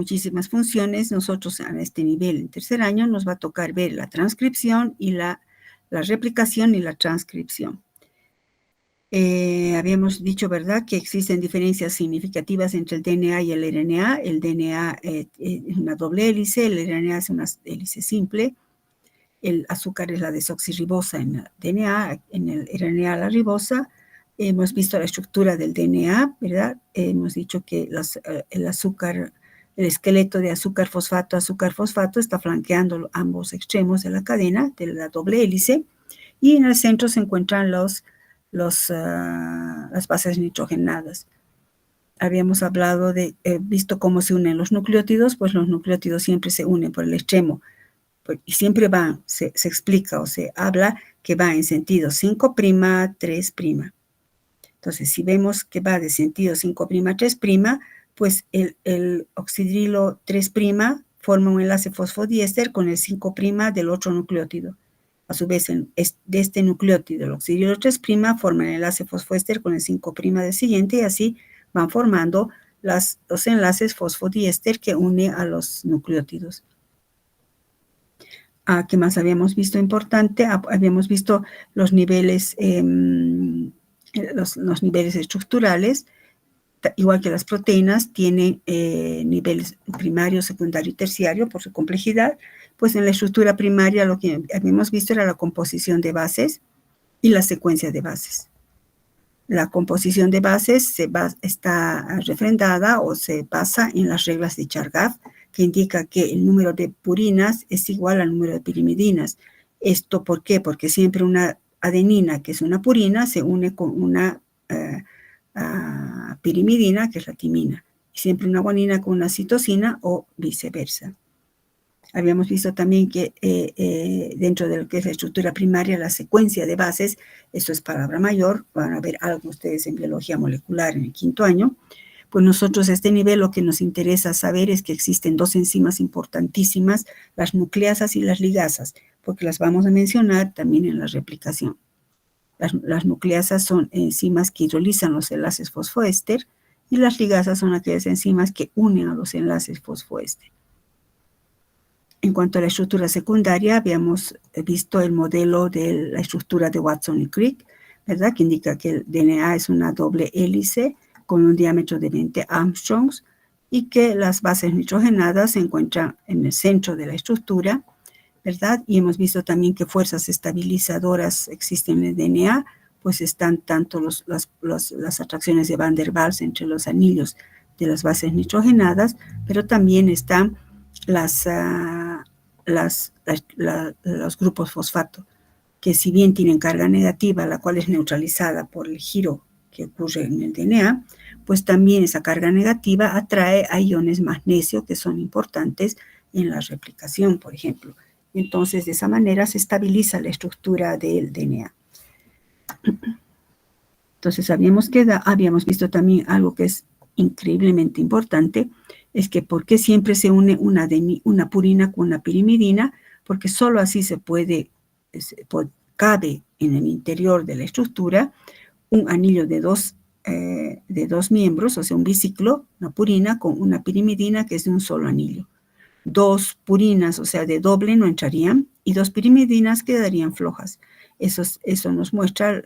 muchísimas funciones. Nosotros a este nivel, en tercer año, nos va a tocar ver la transcripción y la replicación y la transcripción. Habíamos dicho, ¿verdad?, que existen diferencias significativas entre el DNA y el RNA. El DNA es una doble hélice, el RNA es una hélice simple. El azúcar es la desoxirribosa en el DNA, en el RNA la ribosa. Hemos visto la estructura del DNA, ¿verdad? Hemos dicho que el azúcar, el esqueleto de azúcar-fosfato está flanqueando ambos extremos de la cadena, de la doble hélice, y en el centro se encuentran las bases nitrogenadas. Habíamos hablado visto cómo se unen los nucleótidos, pues los nucleótidos siempre se unen por el extremo, y siempre van, se explica o se habla que va en sentido 5', 3'. Entonces, si vemos que va de sentido 5', 3', pues el oxidrilo 3' forma un enlace fosfodiéster con el 5' del otro nucleótido. A su vez, de este nucleótido, el oxidrilo 3' forma el enlace fosfoéster con el 5' del siguiente, y así van formando los enlaces fosfodiéster que une a los nucleótidos. ¿Qué más habíamos visto importante? Habíamos visto los niveles, los niveles estructurales. Igual que las proteínas, tienen niveles primario, secundario y terciario por su complejidad. Pues en la estructura primaria lo que habíamos visto era la composición de bases y la secuencia de bases. La composición de bases está refrendada o se basa en las reglas de Chargaff, que indica que el número de purinas es igual al número de pirimidinas. ¿Esto por qué? Porque siempre una adenina, que es una purina, se une con una pirimidina, que es la timina, y siempre una guanina con una citosina o viceversa. Habíamos visto también que dentro de lo que es la estructura primaria, la secuencia de bases, eso es palabra mayor, van a ver algo ustedes en biología molecular en el 5º año. Pues nosotros a este nivel lo que nos interesa saber es que existen dos enzimas importantísimas, las nucleasas y las ligasas, porque las vamos a mencionar también en la replicación. Las nucleasas son enzimas que hidrolizan los enlaces fosfoéster y las ligasas son aquellas enzimas que unen a los enlaces fosfoéster. En cuanto a la estructura secundaria, habíamos visto el modelo de la estructura de Watson y Crick, ¿verdad?, que indica que el DNA es una doble hélice con un diámetro de 20 Armstrongs y que las bases nitrogenadas se encuentran en el centro de la estructura, ¿verdad? Y hemos visto también que fuerzas estabilizadoras existen en el DNA, pues están tanto las atracciones de Van der Waals entre los anillos de las bases nitrogenadas, pero también están los grupos fosfato, que si bien tienen carga negativa, la cual es neutralizada por el giro que ocurre en el DNA, pues también esa carga negativa atrae a iones magnesio, que son importantes en la replicación, por ejemplo. Entonces, de esa manera se estabiliza la estructura del DNA. Entonces, habíamos visto también algo que es increíblemente importante, es que ¿por qué siempre se une una purina con una pirimidina? Porque solo así cabe en el interior de la estructura un anillo de dos miembros, o sea, un biciclo, una purina con una pirimidina que es de un solo anillo. Dos purinas, o sea, de doble, no entrarían, y dos pirimidinas quedarían flojas. Eso nos muestra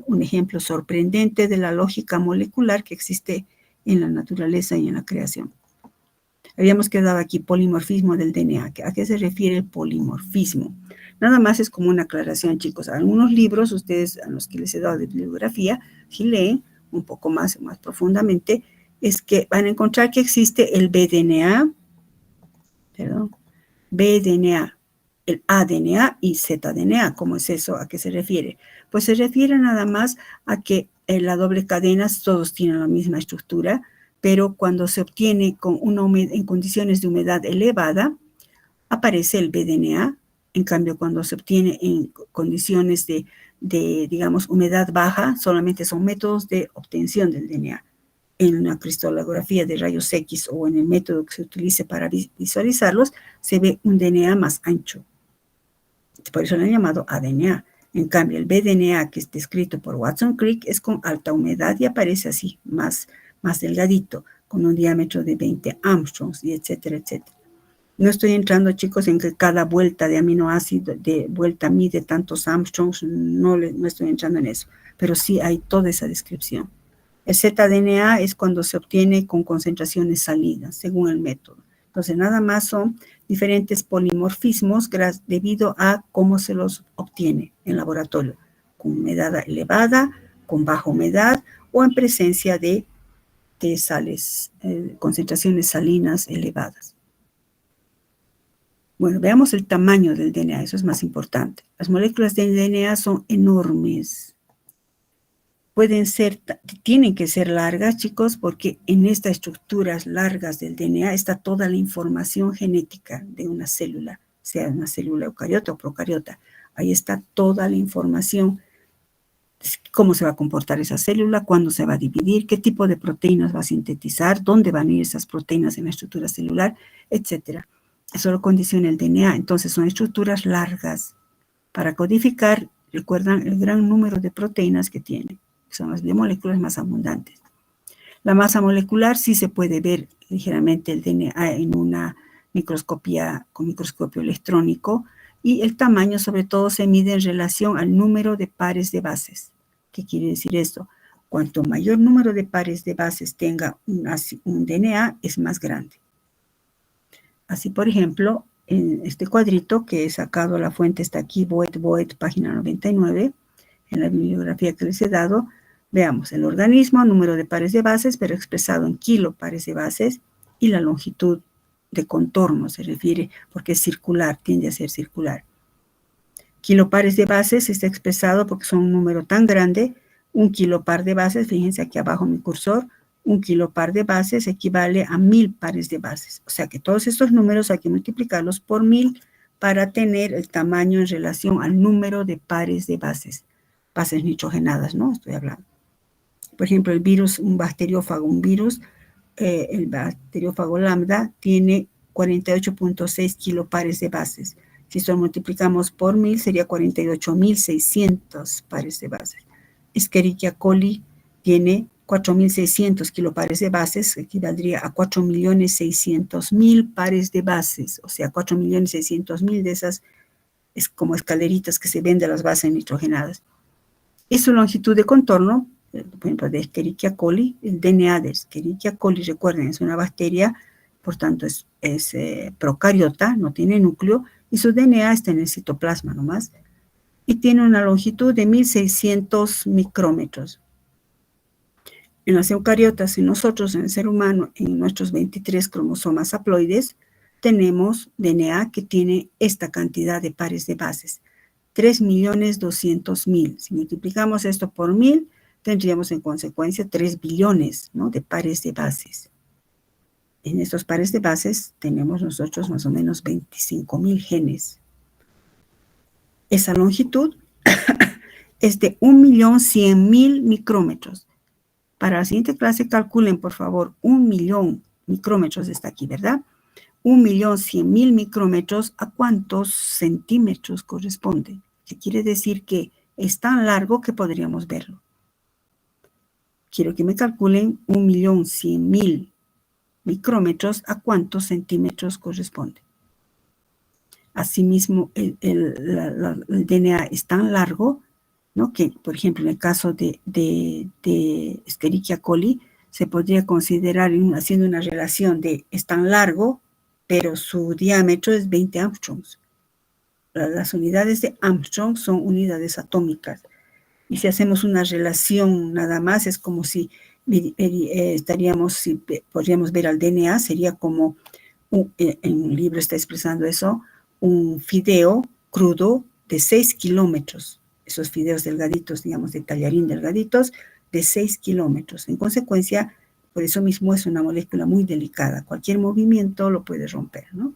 un ejemplo sorprendente de la lógica molecular que existe en la naturaleza y en la creación. Habíamos quedado aquí polimorfismo del DNA. ¿A qué se refiere el polimorfismo? Nada más es como una aclaración, chicos. Algunos libros, ustedes a los que les he dado de bibliografía, si leen un poco más profundamente, es que van a encontrar que existe el bDNA, bDNA, el aDNA y zDNA. ¿Cómo es eso? ¿A qué se refiere? Pues se refiere nada más a que en la doble cadena todos tienen la misma estructura, pero cuando se obtiene en condiciones de humedad elevada, aparece el bDNA. En cambio, cuando se obtiene en condiciones de digamos, humedad baja, solamente son métodos de obtención del DNA. En una cristalografía de rayos X o en el método que se utilice para visualizarlos, se ve un DNA más ancho. Por eso lo han llamado aDNA. En cambio, el bDNA, que es descrito por Watson Crick, es con alta humedad y aparece así, más delgadito. con un diámetro de 20 Armstrongs, y etcétera, etcétera. No estoy entrando, chicos, en que cada vuelta de aminoácido, de vuelta mide tantos Armstrongs, no estoy entrando en eso, pero sí hay toda esa descripción. El zDNA es cuando se obtiene con concentraciones salidas, según el método. Entonces, nada más son diferentes polimorfismos debido a cómo se los obtiene en laboratorio, con humedad elevada, con baja humedad o en presencia de sales, concentraciones salinas elevadas. Bueno, veamos el tamaño del DNA, eso es más importante. Las moléculas del DNA son enormes. Tienen que ser largas, chicos, porque en estas estructuras largas del DNA está toda la información genética de una célula, sea una célula eucariota o procariota. Ahí está toda la información, cómo se va a comportar esa célula, cuándo se va a dividir, qué tipo de proteínas va a sintetizar, dónde van a ir esas proteínas en la estructura celular, etcétera. Eso lo condiciona el DNA. Entonces son estructuras largas. Para codificar, recuerdan el gran número de proteínas que tiene. Son las biomoléculas más abundantes. La masa molecular sí se puede ver ligeramente el DNA en una microscopía con microscopio electrónico, y el tamaño sobre todo se mide en relación al número de pares de bases. ¿Qué quiere decir esto? Cuanto mayor número de pares de bases tenga un DNA, es más grande. Así, por ejemplo, en este cuadrito que he sacado, la fuente está aquí, Boet, página 99, en la bibliografía que les he dado, veamos el organismo, número de pares de bases, pero expresado en kilopares de bases, y la longitud de contorno se refiere, porque es circular, tiende a ser circular. Kilopares de bases está expresado porque son un número tan grande. Un kilopar de bases, fíjense aquí abajo mi cursor, un kilopar de bases equivale a 1000 pares de bases. O sea que todos estos números hay que multiplicarlos por 1000 para tener el tamaño en relación al número de pares de bases. Bases nitrogenadas, ¿no? Estoy hablando. Por ejemplo, el virus, un bacteriófago, el bacteriófago lambda tiene 48.6 kilopares de bases. Si esto lo multiplicamos por 1000, sería 48.600 pares de bases. Escherichia coli tiene 4.600 kilopares de bases, equivaldría a 4.600.000 pares de bases, o sea, 4.600.000 de esas es como escaleritas que se ven de las bases nitrogenadas. Y su longitud de contorno, por ejemplo, de Escherichia coli, el DNA de Escherichia coli, recuerden, es una bacteria, por tanto es procariota, no tiene núcleo, y su DNA está en el citoplasma nomás, y tiene una longitud de 1.600 micrómetros. En las eucariotas y nosotros, en el ser humano, en nuestros 23 cromosomas haploides, tenemos DNA que tiene esta cantidad de pares de bases, 3.200.000. Si multiplicamos esto por 1000, tendríamos en consecuencia 3 billones, ¿no?, de pares de bases. En estos pares de bases tenemos nosotros más o menos 25.000 genes. Esa longitud es de 1.100.000 micrómetros. Para la siguiente clase calculen, por favor, 1.000.000 micrómetros está aquí, ¿verdad? 1.100.000 micrómetros, ¿a cuántos centímetros corresponde? Que quiere decir que es tan largo que podríamos verlo. Quiero que me calculen 1.100.000 micrómetros, ¿a cuántos centímetros corresponde? Asimismo, el DNA es tan largo, ¿no?, que, por ejemplo, en el caso de Escherichia coli, se podría considerar, haciendo una relación de es tan largo, pero su diámetro es 20 Armstrongs. Las unidades de Armstrong son unidades atómicas. Y si hacemos una relación nada más, es como si podríamos ver al DNA, sería como, en un libro está expresando eso, un fideo crudo de 6 kilómetros. Esos fideos delgaditos, digamos, de tallarín delgaditos, de 6 kilómetros. En consecuencia, por eso mismo es una molécula muy delicada. Cualquier movimiento lo puede romper, ¿no?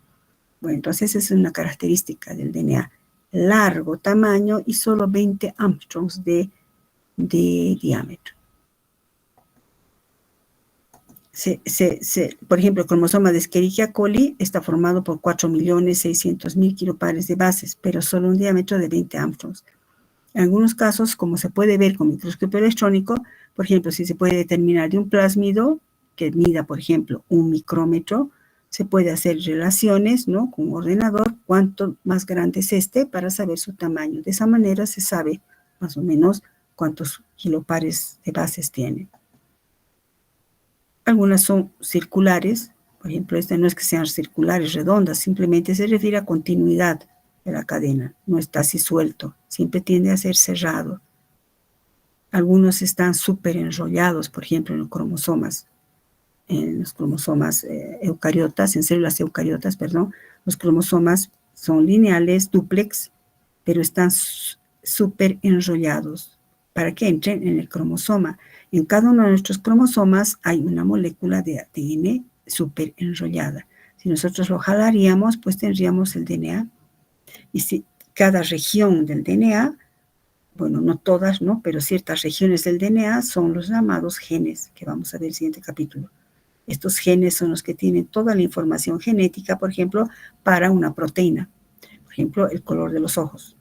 Bueno, entonces esa es una característica del DNA. Largo tamaño y solo 20 Armstrongs de diámetro. Por ejemplo, el cromosoma de Escherichia coli está formado por 4.600.000 kilopares de bases, pero solo un diámetro de 20 Armstrongs. En algunos casos, como se puede ver con microscopio electrónico, por ejemplo, si se puede determinar de un plásmido, que mida, por ejemplo, 1 micrómetro, se puede hacer relaciones, ¿no?, con un ordenador, cuánto más grande es para saber su tamaño. De esa manera se sabe más o menos cuántos kilopares de bases tiene. Algunas son circulares, por ejemplo, esta no es que sean circulares, redondas, simplemente se refiere a continuidad de la cadena, no está así suelto, siempre tiende a ser cerrado. Algunos están súper enrollados, por ejemplo, en los cromosomas eucariotas, en células eucariotas, perdón, los cromosomas son lineales, dúplex, pero están súper enrollados para que entren en el cromosoma. En cada uno de nuestros cromosomas hay una molécula de ADN súper enrollada. Si nosotros lo jalaríamos, pues tendríamos el DNA. Y si cada región del DNA, bueno, no todas, ¿no?, pero ciertas regiones del DNA son los llamados genes, que vamos a ver en el siguiente capítulo. Estos genes son los que tienen toda la información genética, por ejemplo, para una proteína. Por ejemplo, el color de los ojos,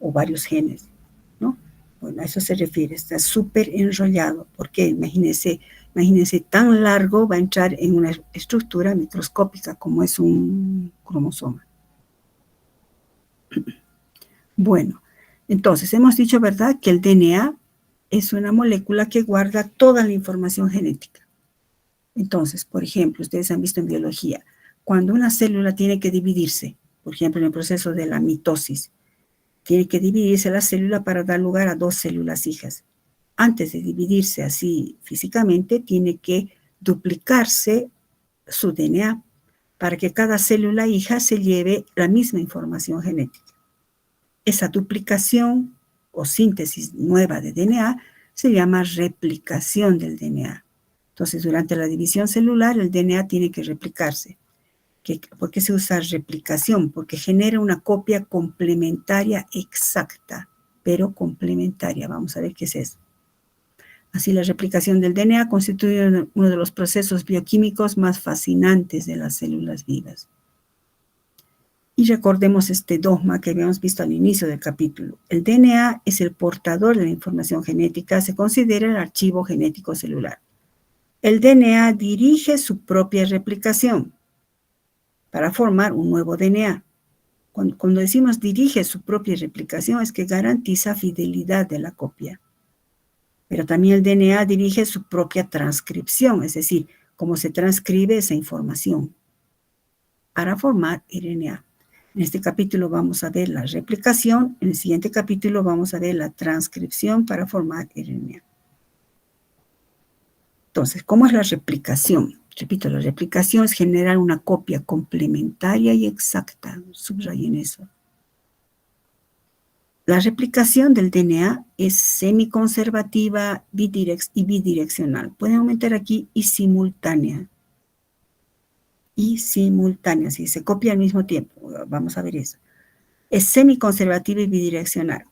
o varios genes, ¿no? Bueno, a eso se refiere, está súper enrollado. ¿Por qué? Imagínense tan largo, va a entrar en una estructura microscópica como es un cromosoma. Bueno, entonces hemos dicho, ¿verdad?, que el DNA es una molécula que guarda toda la información genética. Entonces, por ejemplo, ustedes han visto en biología, cuando una célula tiene que dividirse, por ejemplo, en el proceso de la mitosis, tiene que dividirse la célula para dar lugar a 2 células hijas. Antes de dividirse así físicamente, tiene que duplicarse su DNA para que cada célula hija se lleve la misma información genética. Esa duplicación o síntesis nueva de DNA se llama replicación del DNA. Entonces, durante la división celular, el DNA tiene que replicarse. ¿Por qué se usa replicación? Porque genera una copia complementaria exacta, pero complementaria. Vamos a ver qué es eso. Así, la replicación del DNA constituye uno de los procesos bioquímicos más fascinantes de las células vivas. Y recordemos este dogma que habíamos visto al inicio del capítulo. El DNA es el portador de la información genética, se considera el archivo genético celular. El DNA dirige su propia replicación para formar un nuevo DNA. Cuando decimos dirige su propia replicación, es que garantiza fidelidad de la copia. Pero también el DNA dirige su propia transcripción, es decir, cómo se transcribe esa información para formar RNA. En este capítulo vamos a ver la replicación, en el siguiente capítulo vamos a ver la transcripción para formar RNA. Entonces, ¿cómo es la replicación? Repito, la replicación es generar una copia complementaria y exacta. Subrayen eso. La replicación del DNA es semiconservativa y bidireccional. Pueden aumentar aquí y simultánea. Y simultánea, si se copia al mismo tiempo. Vamos a ver eso. Es semiconservativa y bidireccional.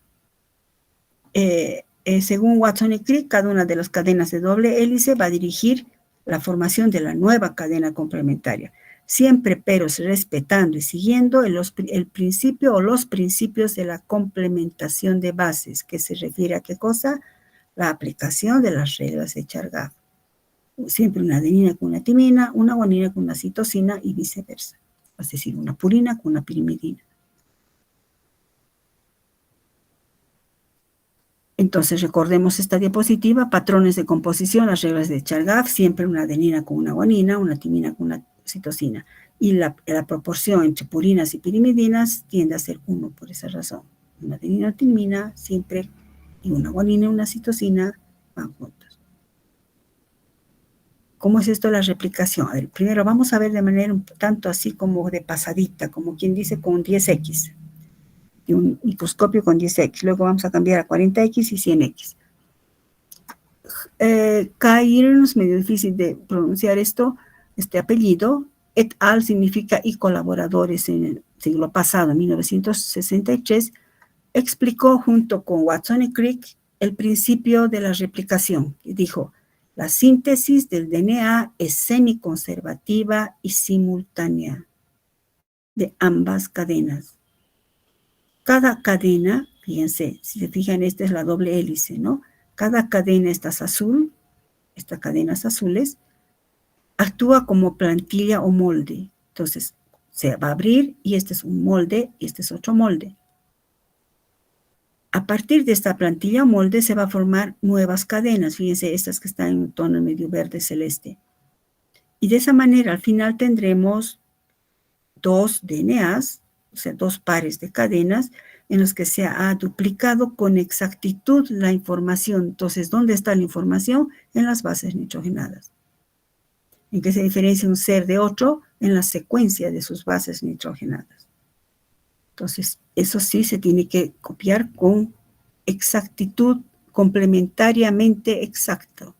Según Watson y Crick, cada una de las cadenas de doble hélice va a dirigir la formación de la nueva cadena complementaria, siempre pero respetando y siguiendo el principio o los principios de la complementación de bases, que se refiere a qué cosa, la aplicación de las reglas de Chargaff. Siempre una adenina con una timina, una guanina con una citosina y viceversa, es decir, una purina con una pirimidina. Entonces, recordemos esta diapositiva, patrones de composición, las reglas de Chargaff, siempre una adenina con una guanina, una timina con una citosina. Y la proporción entre purinas y pirimidinas tiende a ser 1 por esa razón. Una adenina, una timina, siempre, y una guanina y una citosina van juntas. ¿Cómo es esto la replicación? A ver, primero vamos a ver de manera un tanto así como de pasadita, como quien dice con 10X. De un microscopio con 10X. Luego vamos a cambiar a 40X y 100X. Cairn, es medio difícil de pronunciar este apellido. Et al significa y colaboradores en el siglo pasado, en 1963, explicó junto con Watson y Crick el principio de la replicación. Y dijo, la síntesis del DNA es semiconservativa y simultánea de ambas cadenas. Cada cadena, fíjense, si se fijan, esta es la doble hélice, ¿no? Cada cadena, estas cadenas azules, actúa como plantilla o molde. Entonces, se va a abrir y este es un molde y este es otro molde. A partir de esta plantilla o molde se va a formar nuevas cadenas. Fíjense, estas que están en un tono medio verde celeste. Y de esa manera, al final tendremos dos DNAs, o sea, dos pares de cadenas, en los que se ha duplicado con exactitud la información. Entonces, ¿dónde está la información? En las bases nitrogenadas. ¿En qué se diferencia un ser de otro? En la secuencia de sus bases nitrogenadas. Entonces, eso sí se tiene que copiar con exactitud, complementariamente exacto.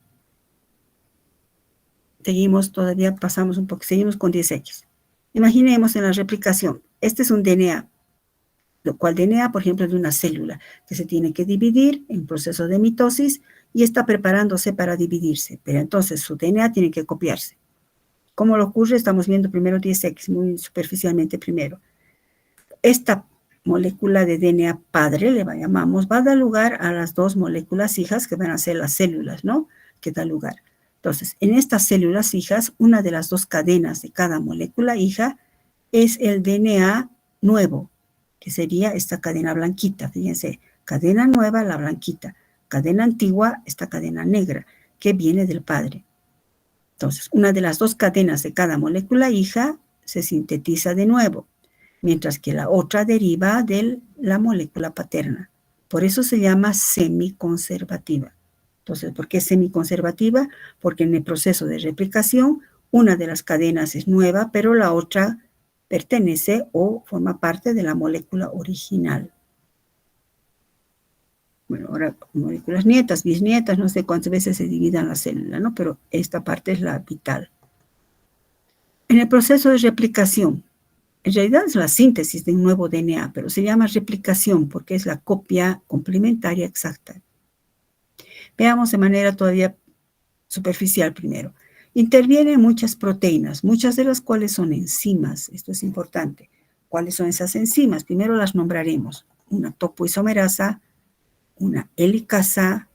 Seguimos todavía, pasamos un poco, seguimos con 10X. Imaginemos en la replicación, este es un DNA, lo cual DNA, por ejemplo, de una célula que se tiene que dividir en proceso de mitosis y está preparándose para dividirse, pero entonces su DNA tiene que copiarse. ¿Cómo lo ocurre? Estamos viendo primero 10X, muy superficialmente primero. Esta molécula de DNA padre, le llamamos, va a dar lugar a las dos moléculas hijas que van a ser las células, ¿no? Que da lugar. Entonces, en estas células hijas, una de las dos cadenas de cada molécula hija es el DNA nuevo, que sería esta cadena blanquita. Fíjense, cadena nueva, la blanquita. Cadena antigua, esta cadena negra, que viene del padre. Entonces, una de las dos cadenas de cada molécula hija se sintetiza de nuevo, mientras que la otra deriva de la molécula paterna. Por eso se llama semiconservativa. Entonces, ¿por qué semiconservativa? Porque en el proceso de replicación, una de las cadenas es nueva, pero la otra pertenece o forma parte de la molécula original. Bueno, ahora moléculas nietas, bisnietas, no sé cuántas veces se dividan la célula, ¿no? Pero esta parte es la vital. En el proceso de replicación, en realidad es la síntesis de un nuevo DNA, pero se llama replicación porque es la copia complementaria exacta. Veamos de manera todavía superficial primero. Intervienen muchas proteínas, muchas de las cuales son enzimas. Esto es importante. ¿Cuáles son esas enzimas? Primero las nombraremos. Una topoisomerasa, una helicasa,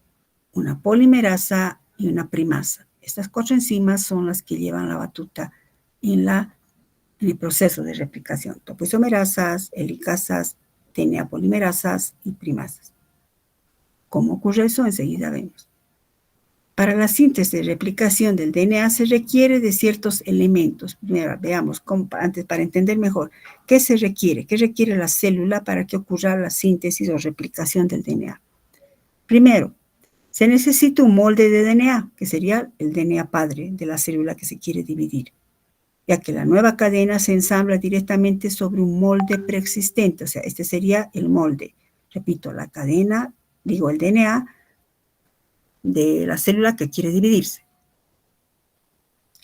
una polimerasa y una primasa. Estas 4 enzimas son las que llevan la batuta en el proceso de replicación. Topoisomerasas, helicasas, DNA polimerasas y primasas. ¿Cómo ocurre eso? Enseguida vemos. Para la síntesis de replicación del DNA se requiere de ciertos elementos. Primero, veamos, antes para entender mejor, ¿qué se requiere? ¿Qué requiere la célula para que ocurra la síntesis o replicación del DNA? Primero, se necesita un molde de DNA, que sería el DNA padre de la célula que se quiere dividir, ya que la nueva cadena se ensambla directamente sobre un molde preexistente, o sea, este sería el molde. Repito, la cadena, el DNA de la célula que quiere dividirse.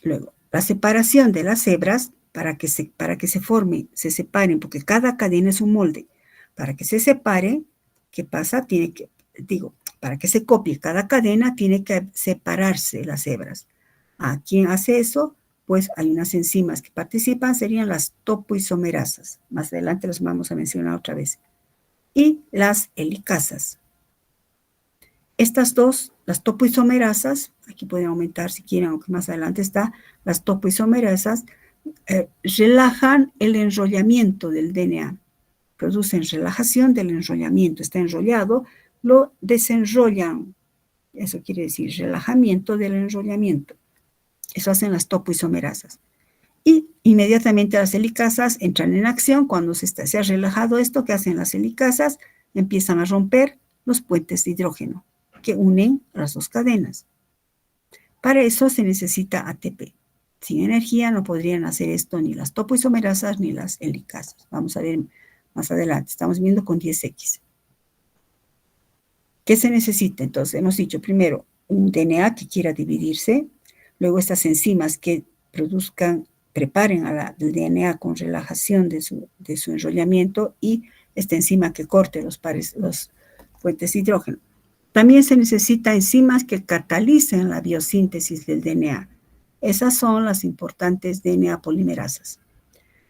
Luego, la separación de las hebras para que se formen, se separen, porque cada cadena es un molde. Para que se separe, ¿qué pasa? Para que se copie cada cadena, tiene que separarse las hebras. ¿A quién hace eso? Pues hay unas enzimas que participan, serían las topoisomerasas. Más adelante las vamos a mencionar otra vez. Y las helicasas. Estas dos, las topoisomerasas, aquí pueden aumentar si quieren, aunque más adelante está, las topoisomerasas relajan el enrollamiento del DNA. Producen relajación del enrollamiento. Está enrollado, lo desenrollan. Eso quiere decir relajamiento del enrollamiento. Eso hacen las topoisomerasas. Y inmediatamente las helicasas entran en acción. Cuando se ha relajado esto, ¿qué hacen las helicasas? Empiezan a romper los puentes de hidrógeno que unen las dos cadenas. Para eso se necesita ATP. Sin energía no podrían hacer esto ni las topoisomerasas ni las helicasas. Vamos a ver más adelante. Estamos viendo con 10X. ¿Qué se necesita? Entonces, hemos dicho primero un DNA que quiera dividirse, luego estas enzimas que preparen el DNA con relajación de su enrollamiento y esta enzima que corte los puentes de hidrógeno. También se necesita enzimas que catalicen la biosíntesis del DNA. Esas son las importantes DNA polimerasas.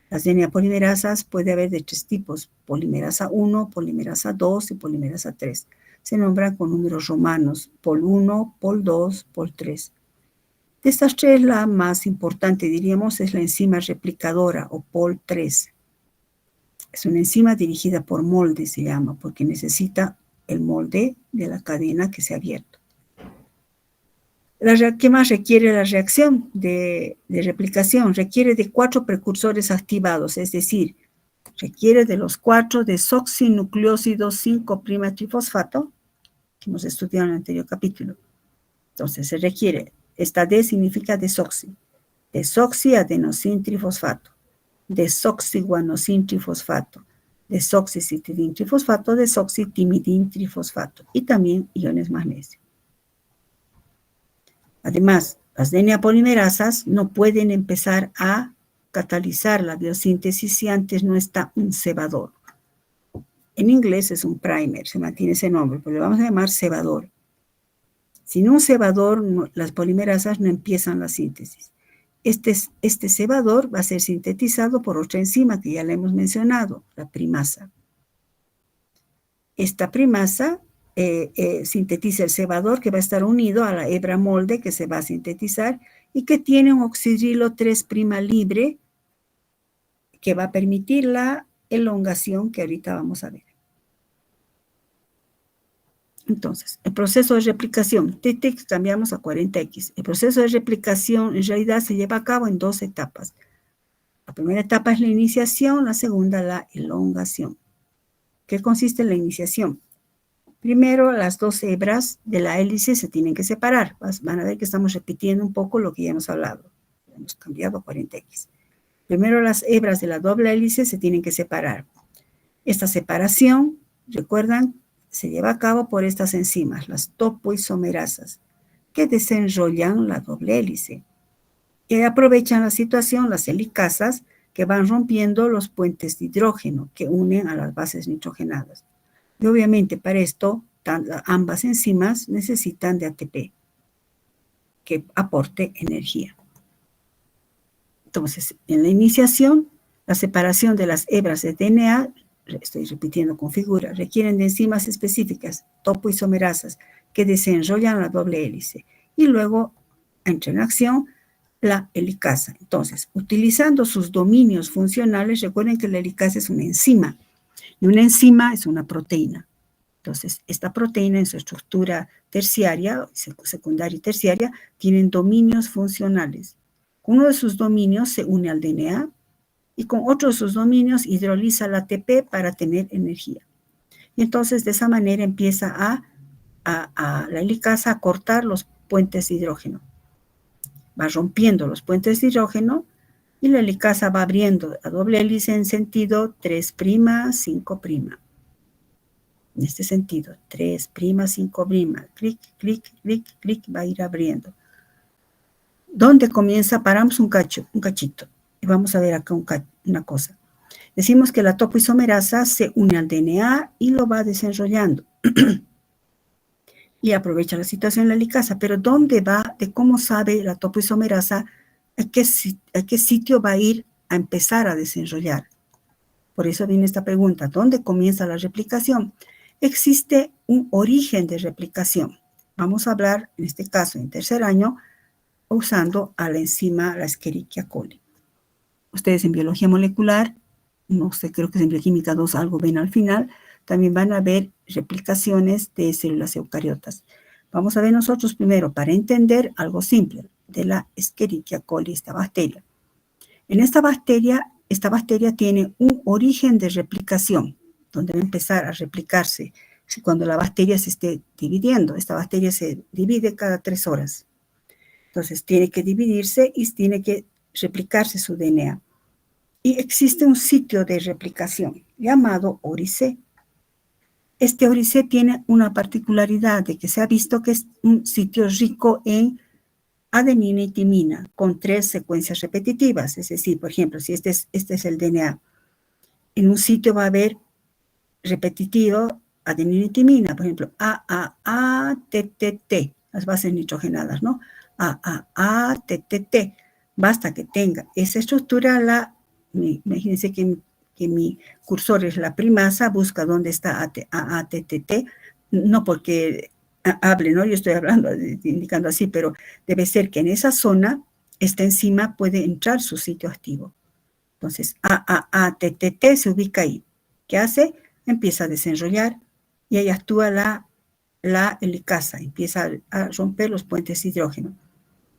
Las DNA polimerasas puede haber de 3 tipos: polimerasa 1, polimerasa 2 y polimerasa 3. Se nombran con números romanos: pol 1, pol 2, pol 3. De estas tres, la más importante, diríamos, es la enzima replicadora o Pol3. Es una enzima dirigida por molde, se llama, porque necesita el molde de la cadena que se ha abierto. ¿Qué más requiere la reacción de replicación? Requiere de 4 precursores activados, es decir, requiere de los 4 desoxinucleósido 5'-trifosfato, que hemos estudiado en el anterior capítulo. Entonces, se requiere, esta D significa desoxiadenosintrifosfato, desoxiguanosintrifosfato, desoxicitidintrifosfato, desoxitimidintrifosfato y también iones magnesio. Además, las DNA polimerasas no pueden empezar a catalizar la biosíntesis si antes no está un cebador. En inglés es un primer, se mantiene ese nombre, pero le vamos a llamar cebador. Sin un cebador, las polimerasas no empiezan la síntesis. Este cebador va a ser sintetizado por otra enzima que ya la hemos mencionado, la primasa. Esta primasa sintetiza el cebador que va a estar unido a la hebra molde que se va a sintetizar y que tiene un oxidrilo 3' libre que va a permitir la elongación que ahorita vamos a ver. Entonces, el proceso de replicación, TT cambiamos a 40X. El proceso de replicación en realidad se lleva a cabo en 2 etapas. La primera etapa es la iniciación, la segunda la elongación. ¿Qué consiste en la iniciación? Primero, las 2 hebras de la hélice se tienen que separar. Van a ver que estamos repitiendo un poco lo que ya hemos hablado. Hemos cambiado a 40X. Primero, las hebras de la doble hélice se tienen que separar. Esta separación, recuerdan, se lleva a cabo por estas enzimas, las topoisomerasas, que desenrollan la doble hélice. Y aprovechan la situación, las helicasas, que van rompiendo los puentes de hidrógeno que unen a las bases nitrogenadas. Y obviamente para esto, ambas enzimas necesitan de ATP, que aporte energía. Entonces, en la iniciación, la separación de las hebras de DNA, estoy repitiendo con figura, requieren de enzimas específicas, topoisomerasas, que desenrollan la doble hélice. Y luego entra en acción la helicasa. Entonces, utilizando sus dominios funcionales, recuerden que la helicasa es una enzima, y una enzima es una proteína. Entonces, esta proteína en su estructura terciaria, secundaria y terciaria, tienen dominios funcionales. Uno de sus dominios se une al DNA y con otro de sus dominios hidroliza el ATP para tener energía. Y entonces, de esa manera empieza la helicasa a cortar los puentes de hidrógeno. Va rompiendo los puentes de hidrógeno y la helicasa va abriendo a doble hélice en sentido 3', 5'. En este sentido, 3', 5', clic, clic, clic, clic, va a ir abriendo. ¿Dónde comienza? Paramos un cachito. Y vamos a ver acá una cosa. Decimos que la topoisomerasa se une al DNA y lo va desenrollando. Y aprovecha la situación en la helicasa. Pero ¿dónde va? ¿De cómo sabe la topoisomerasa a qué sitio va a ir a empezar a desenrollar? Por eso viene esta pregunta. ¿Dónde comienza la replicación? Existe un origen de replicación. Vamos a hablar, en este caso, en tercer año, usando a la enzima, la Escherichia coli. Ustedes en biología molecular, no sé, creo que es en bioquímica 2 algo ven al final, también van a ver replicaciones de células eucariotas. Vamos a ver nosotros primero, para entender algo simple, de la Escherichia coli, esta bacteria. En esta bacteria tiene un origen de replicación, donde va a empezar a replicarse cuando la bacteria se esté dividiendo. Esta bacteria se divide cada 3 horas. Entonces, tiene que dividirse y tiene que replicarse su DNA. Y existe un sitio de replicación llamado ORIC. Este ORIC tiene una particularidad de que se ha visto que es un sitio rico en adenina y timina, con 3 secuencias repetitivas. Es decir, por ejemplo, si este es el DNA, en un sitio va a haber repetitivo adenina y timina, por ejemplo, AAATTT, las bases nitrogenadas, ¿no? AAATTT. Basta que tenga esa estructura, imagínense que mi cursor es la primasa, busca dónde está AATTT, no porque hable, ¿no? Yo estoy hablando, indicando así, pero debe ser que en esa zona, esta enzima puede entrar su sitio activo. Entonces, AAATTT se ubica ahí. ¿Qué hace? Empieza a desenrollar y ahí actúa la helicasa, empieza a romper los puentes de hidrógeno.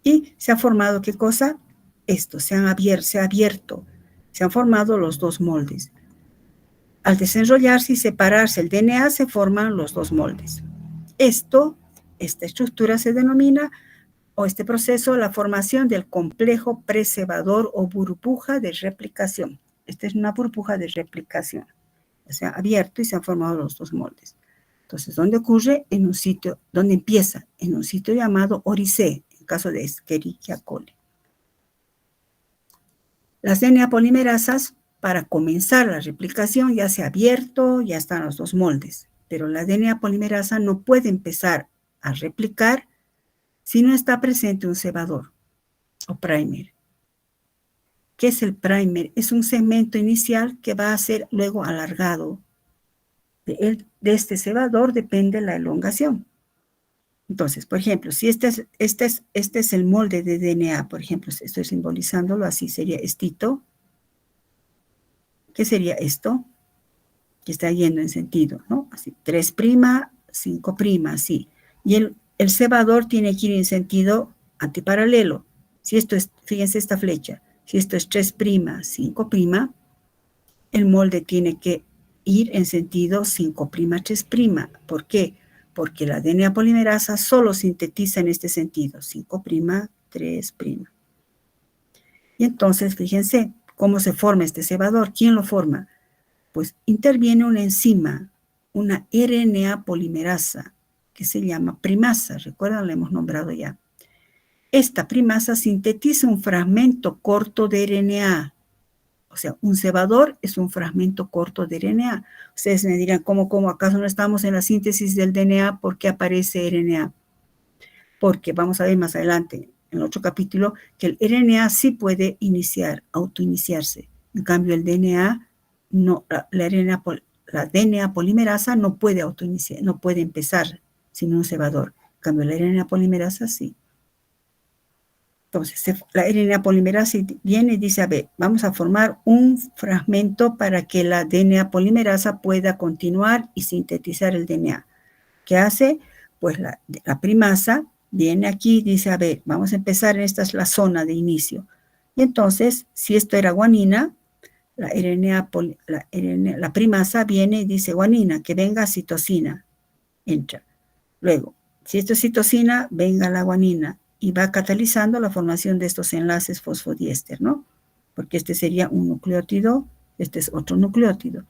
Y se ha formado, ¿qué cosa? Esto, se ha abierto, se han formado los dos moldes. Al desenrollarse y separarse el DNA, se forman los dos moldes. Esta estructura se denomina, o este proceso, la formación del complejo precebador o burbuja de replicación. Esta es una burbuja de replicación. Se ha abierto y se han formado los dos moldes. Entonces, ¿dónde ocurre? En un sitio, ¿dónde empieza? En un sitio llamado Oricé, en caso de Escherichia coli. Las DNA polimerasas, para comenzar la replicación, ya se ha abierto, ya están los dos moldes, pero la DNA polimerasa no puede empezar a replicar si no está presente un cebador o primer. ¿Qué es el primer? Es un segmento inicial que va a ser luego alargado. De este cebador depende la elongación. Entonces, por ejemplo, si este es el molde de DNA, por ejemplo, estoy simbolizándolo así, sería estito. ¿Qué sería esto? Que está yendo en sentido, ¿no? Así, 3', 5', así. Y el cebador tiene que ir en sentido antiparalelo. Si esto es, fíjense esta flecha, si esto es 3', 5', el molde tiene que ir en sentido 5', 3'. ¿Por qué? Porque la DNA polimerasa solo sintetiza en este sentido, 5', 3'. Y entonces, fíjense cómo se forma este cebador. ¿Quién lo forma? Pues interviene una enzima, una RNA polimerasa, que se llama primasa. ¿Recuerdan? La hemos nombrado ya. Esta primasa sintetiza un fragmento corto de RNA. O sea, un cebador es un fragmento corto de RNA. Ustedes me dirán, ¿cómo acaso no estamos en la síntesis del DNA? ¿Por qué aparece RNA? Porque vamos a ver más adelante, en el otro capítulo, que el RNA sí puede autoiniciarse. En cambio, el DNA, no, la DNA polimerasa no puede autoiniciar, no puede empezar sin un cebador. En cambio, la RNA polimerasa sí. Entonces, la RNA polimerasa viene y dice, a ver, vamos a formar un fragmento para que la DNA polimerasa pueda continuar y sintetizar el DNA. ¿Qué hace? Pues la primasa viene aquí y dice, a ver, vamos a empezar, esta es la zona de inicio. Y entonces, si esto era guanina, la primasa viene y dice, guanina, que venga citosina, entra. Luego, si esto es citosina, venga la guanina y va catalizando la formación de estos enlaces fosfodiéster, ¿no? Porque este sería un nucleótido, este es otro nucleótido,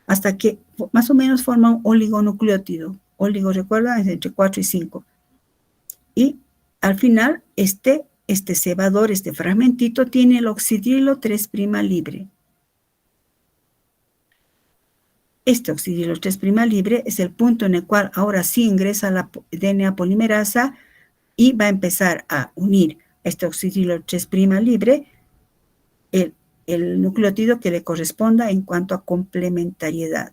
hasta que más o menos forma un oligonucleótido. Oligo, recuerda, es entre 4 y 5. Y al final, este cebador, este fragmentito, tiene el oxidrilo 3' libre. Este oxidrilo 3' libre es el punto en el cual ahora sí ingresa la DNA polimerasa y va a empezar a unir este oxidrilo 3' libre, el nucleótido que le corresponda en cuanto a complementariedad.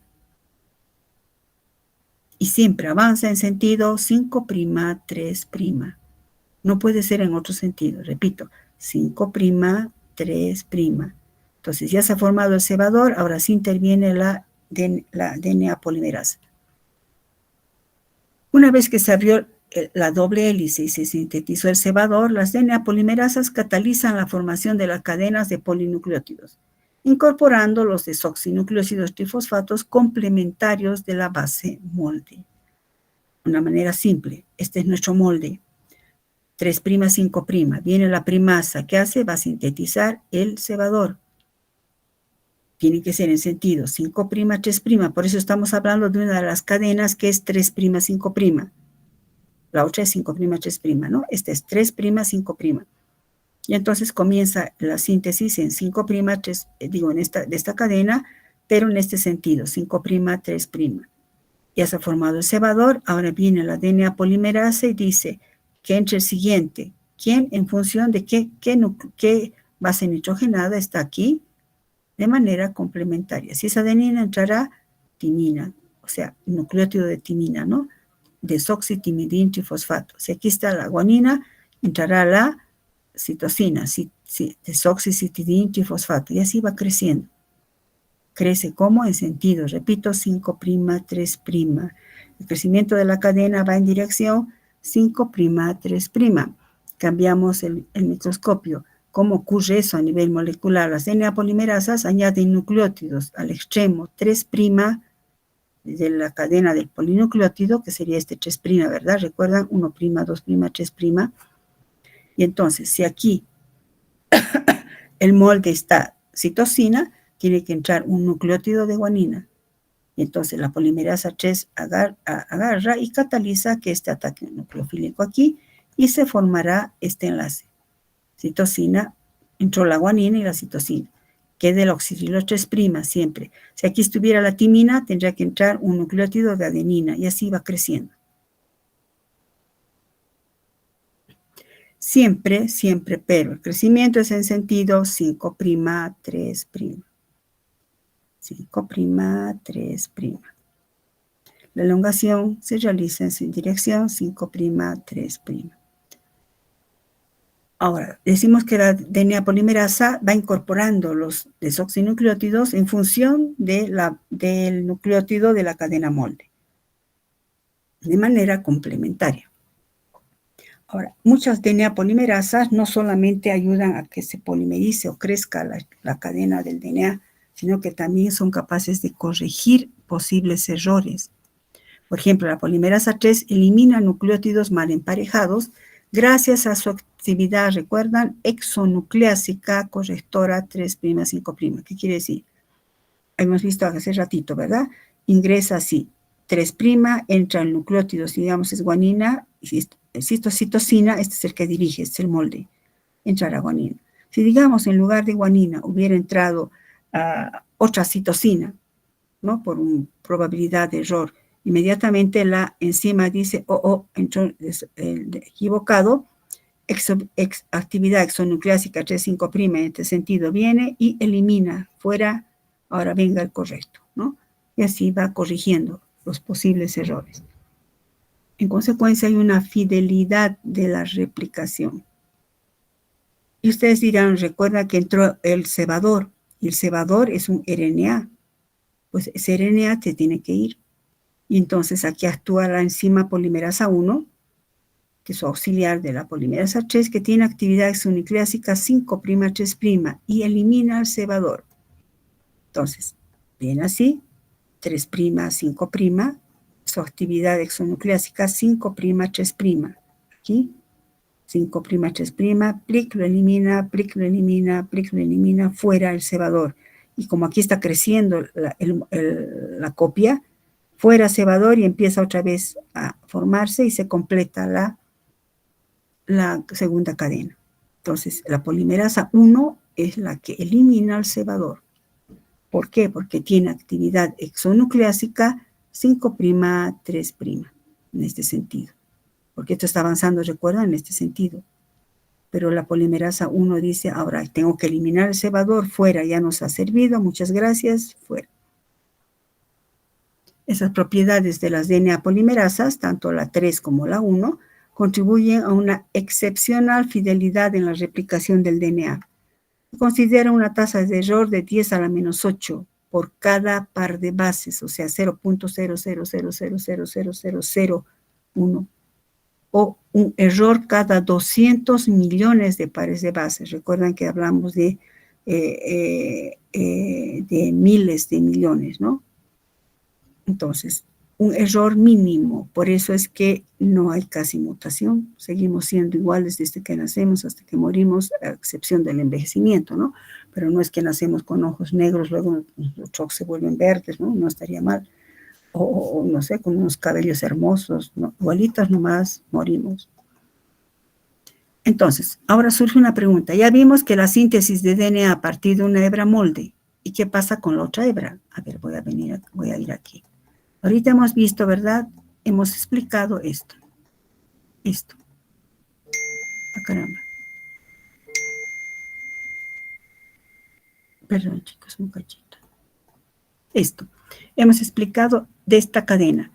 Y siempre avanza en sentido 5', 3'. No puede ser en otro sentido, repito, 5', 3'. Entonces ya se ha formado el cebador, ahora sí interviene la DNA polimerasa. Una vez que se abrió la doble hélice y se sintetizó el cebador, las DNA polimerasas catalizan la formación de las cadenas de polinucleótidos, incorporando los desoxinucleósidos trifosfatos complementarios de la base molde. Una manera simple, este es nuestro molde. 3', 5'. Viene la primasa, ¿qué hace? Va a sintetizar el cebador. Tiene que ser en sentido 5', 3'. Por eso estamos hablando de una de las cadenas que es 3', 5'. La otra es 5', 3', ¿no? Esta es 3', 5'. Y entonces comienza la síntesis en 5', de esta cadena, pero en este sentido, 5', 3'. Ya se ha formado el cebador, ahora viene la DNA polimerasa y dice que entre el siguiente, ¿quién? En función de qué base nitrogenada está aquí, de manera complementaria. Si es adenina, entrará timina, o sea, nucleótido de timina, ¿no? desoxitimidin-trifosfato. Si aquí está la guanina, entrará la citosina, desoxicitidin-trifosfato, y así va creciendo. Crece como en sentido, repito, 5', 3'. El crecimiento de la cadena va en dirección 5', 3'. Cambiamos el microscopio. ¿Cómo ocurre eso a nivel molecular? Las DNA polimerasas añaden nucleótidos al extremo 3' de la cadena del polinucleótido, que sería este 3', ¿verdad? ¿Recuerdan? 1', 2', 3'. Y entonces, si aquí el molde está citosina, tiene que entrar un nucleótido de guanina. Y entonces la polimerasa 3 agarra y cataliza que este ataque nucleofílico aquí y se formará este enlace. Citosina, entró la guanina y la citosina. Queda el oxidrilo 3' siempre. Si aquí estuviera la timina, tendría que entrar un nucleótido de adenina y así va creciendo. Siempre, pero el crecimiento es en sentido 5', 3'. 5', 3'. La elongación se realiza en dirección 5', 3'. Ahora, decimos que la DNA polimerasa va incorporando los desoxinucleótidos en función del nucleótido de la cadena molde, de manera complementaria. Ahora, muchas DNA polimerasas no solamente ayudan a que se polimerice o crezca la cadena del DNA, sino que también son capaces de corregir posibles errores. Por ejemplo, la polimerasa 3 elimina nucleótidos mal emparejados gracias a su actividad, recuerdan, exonucleásica correctora 3', 5'. ¿Qué quiere decir? Hemos visto hace ratito, ¿verdad? Ingresa así, 3', entra el nucleótido, si digamos es guanina, citosina, este es el que dirige, este es el molde, entra la guanina. Si digamos en lugar de guanina hubiera entrado otra citosina, ¿no? Por una probabilidad de error, inmediatamente la enzima dice, entró equivocado, actividad exonucleásica 3', 5', en este sentido viene y elimina fuera, ahora venga el correcto, ¿no? Y así va corrigiendo los posibles errores. En consecuencia, hay una fidelidad de la replicación. Y ustedes dirán, recuerda que entró el cebador, y el cebador es un RNA. Pues ese RNA te tiene que ir. Y entonces aquí actúa la enzima polimerasa 1, que es auxiliar de la polimerasa 3, que tiene actividad exonucleásica 5', 3', y elimina al cebador. Entonces, viene así, 3', 5', su actividad exonucleásica 5', 3'. Aquí, 5', 3', plic lo elimina, fuera el cebador. Y como aquí está creciendo la copia, fuera cebador y empieza otra vez a formarse y se completa la segunda cadena. Entonces, la polimerasa 1 es la que elimina al cebador. ¿Por qué? Porque tiene actividad exonucleásica 5', 3', en este sentido. Porque esto está avanzando, recuerdan, en este sentido. Pero la polimerasa 1 dice, ahora tengo que eliminar el cebador, fuera, ya nos ha servido, muchas gracias, fuera. Esas propiedades de las DNA polimerasas, tanto la 3 como la 1, contribuyen a una excepcional fidelidad en la replicación del DNA. Se considera una tasa de error de 10 a la menos 8 por cada par de bases, o sea, 0.000000001, o un error cada 200 millones de pares de bases. Recuerdan que hablamos de miles de millones, ¿no? Entonces, un error mínimo, por eso es que no hay casi mutación, seguimos siendo iguales desde que nacemos hasta que morimos, a excepción del envejecimiento, ¿no? Pero no es que nacemos con ojos negros, luego los ojos se vuelven verdes, ¿no? No estaría mal. O no sé, con unos cabellos hermosos, ¿no? Igualitas nomás morimos. Entonces, ahora surge una pregunta. Ya vimos que la síntesis de DNA a partir de una hebra molde. ¿Y qué pasa con la otra hebra? A ver, voy a ir aquí. Ahorita hemos visto, ¿verdad? Hemos explicado esto. Caramba. Perdón, chicos, un cachito. Esto. Hemos explicado de esta cadena.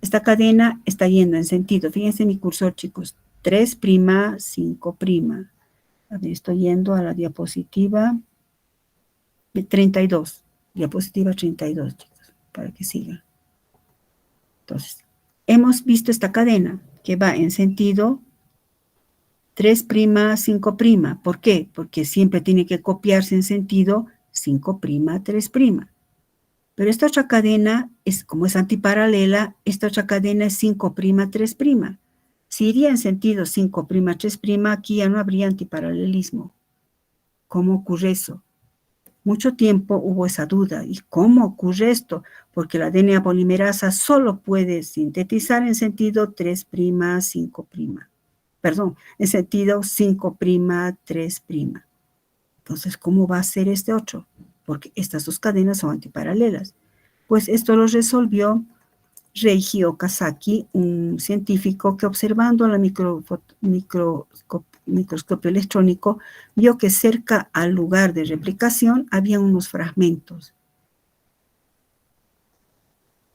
esta cadena está yendo en sentido. Fíjense mi cursor, chicos. 3', 5'. A ver, estoy yendo a la diapositiva 32. Diapositiva 32, chicos, para que sigan. Entonces, hemos visto esta cadena que va en sentido 3', 5'. ¿Por qué? Porque siempre tiene que copiarse en sentido 5', 3'. Pero esta otra cadena, como es antiparalela, esta otra cadena es 5', 3'. Si iría en sentido 5', 3', aquí ya no habría antiparalelismo. ¿Cómo ocurre eso? Mucho tiempo hubo esa duda. ¿Y cómo ocurre esto? Porque la DNA polimerasa solo puede sintetizar en sentido 3', 5'. Perdón, en sentido 5', 3'. Entonces, ¿cómo va a ser este otro? Porque estas dos cadenas son antiparalelas. Pues esto lo resolvió Reiji Okazaki, un científico que observando la microscopio electrónico vio que cerca al lugar de replicación había unos fragmentos,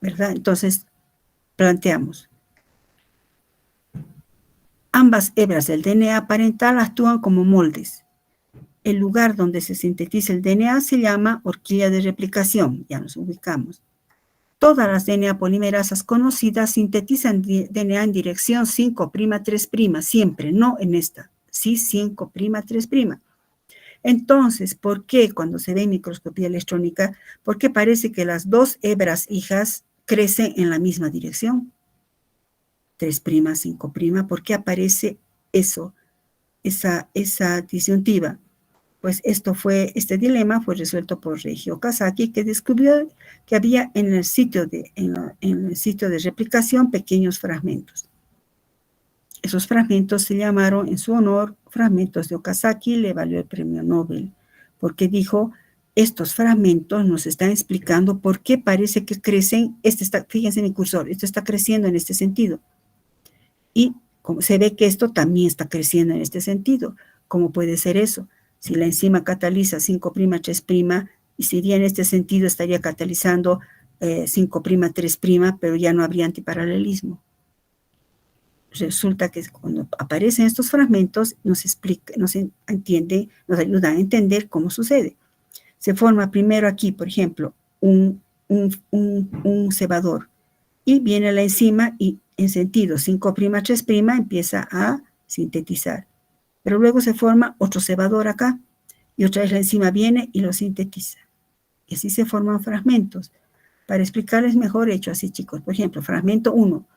¿verdad? Entonces, planteamos, ambas hebras del DNA parental actúan como moldes. El lugar donde se sintetiza el DNA se llama horquilla de replicación, ya nos ubicamos. Todas las DNA polimerasas conocidas sintetizan DNA en dirección 5', 3', siempre, no en esta, sí 5', 3'. Entonces, ¿por qué cuando se ve en microscopía electrónica, por qué parece que las dos hebras hijas crecen en la misma dirección? 3', 5', ¿por qué aparece eso, esa disyuntiva? Pues este dilema fue resuelto por Reiji Okazaki, que descubrió que había en el sitio de replicación pequeños fragmentos. Esos fragmentos se llamaron en su honor fragmentos de Okazaki, le valió el premio Nobel, porque dijo, estos fragmentos nos están explicando por qué parece que crecen, fíjense mi cursor, esto está creciendo en este sentido. Y como se ve que esto también está creciendo en este sentido. ¿Cómo puede ser eso? Si la enzima cataliza 5', 3', y si iría en este sentido estaría catalizando 5', 3', pero ya no habría antiparalelismo. Resulta que cuando aparecen estos fragmentos nos ayuda a entender cómo sucede. Se forma primero aquí, por ejemplo, un cebador, y viene la enzima y en sentido 5', 3' empieza a sintetizar. Pero luego se forma otro cebador acá y otra vez la enzima viene y lo sintetiza. Y así se forman fragmentos. Para explicarles mejor, he hecho así, chicos. Por ejemplo, fragmento 1,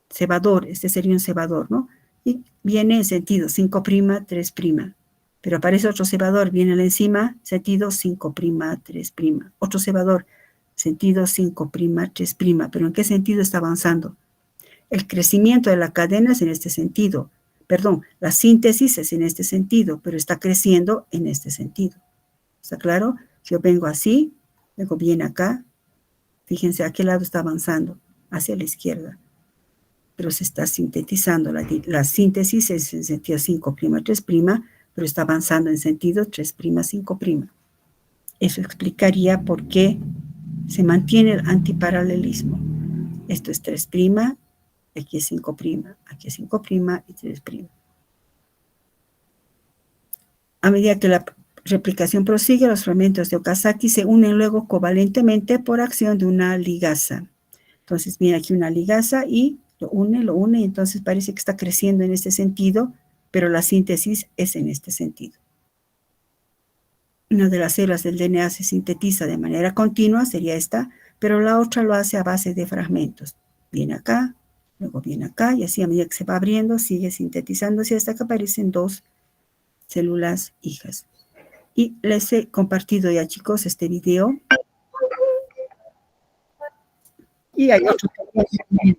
cebador, este sería un cebador, ¿no? Y viene en sentido 5', 3'. Pero aparece otro cebador, viene la enzima, sentido 5', 3'. Otro cebador, sentido 5', 3'. ¿Pero en qué sentido está avanzando? El crecimiento de la cadena es en este sentido. Perdón, la síntesis es en este sentido, pero está creciendo en este sentido. ¿Está claro? Si yo vengo así, luego viene acá, fíjense a qué lado está avanzando, hacia la izquierda. Pero se está sintetizando. La síntesis es en sentido 5', 3', pero está avanzando en sentido 3', 5'. Eso explicaría por qué se mantiene el antiparalelismo. Esto es 3', aquí es 5', aquí es 5' y 3'. A medida que la replicación prosigue, los fragmentos de Okazaki se unen luego covalentemente por acción de una ligasa. Entonces viene aquí una ligasa y lo une, y entonces parece que está creciendo en este sentido, pero la síntesis es en este sentido. Una de las células del DNA se sintetiza de manera continua, sería esta, pero la otra lo hace a base de fragmentos. Viene acá, luego viene acá, y así a medida que se va abriendo, sigue sintetizándose hasta que aparecen dos células hijas. Y les he compartido ya, chicos, este video. Y hay otro también.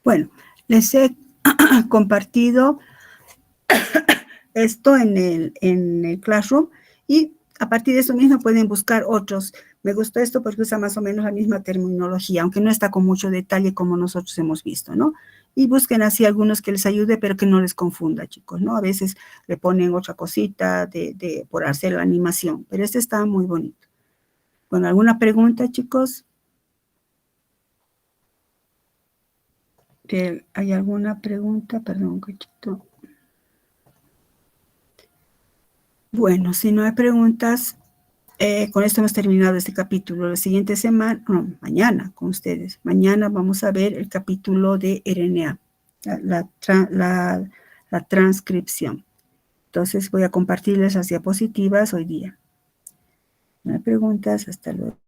Bueno, les he compartido esto en el Classroom y a partir de eso mismo pueden buscar otros. Me gustó esto porque usa más o menos la misma terminología, aunque no está con mucho detalle como nosotros hemos visto, ¿no? Y busquen así algunos que les ayude, pero que no les confunda, chicos, ¿no? A veces le ponen otra cosita por hacer la animación, pero este está muy bonito. Bueno, ¿alguna pregunta, chicos? ¿Hay alguna pregunta? Perdón, cachito. Bueno, si no hay preguntas, con esto hemos terminado este capítulo. La siguiente semana, no, mañana con ustedes. Mañana vamos a ver el capítulo de RNA, la transcripción. Entonces voy a compartirles las diapositivas hoy día. No hay preguntas, hasta luego.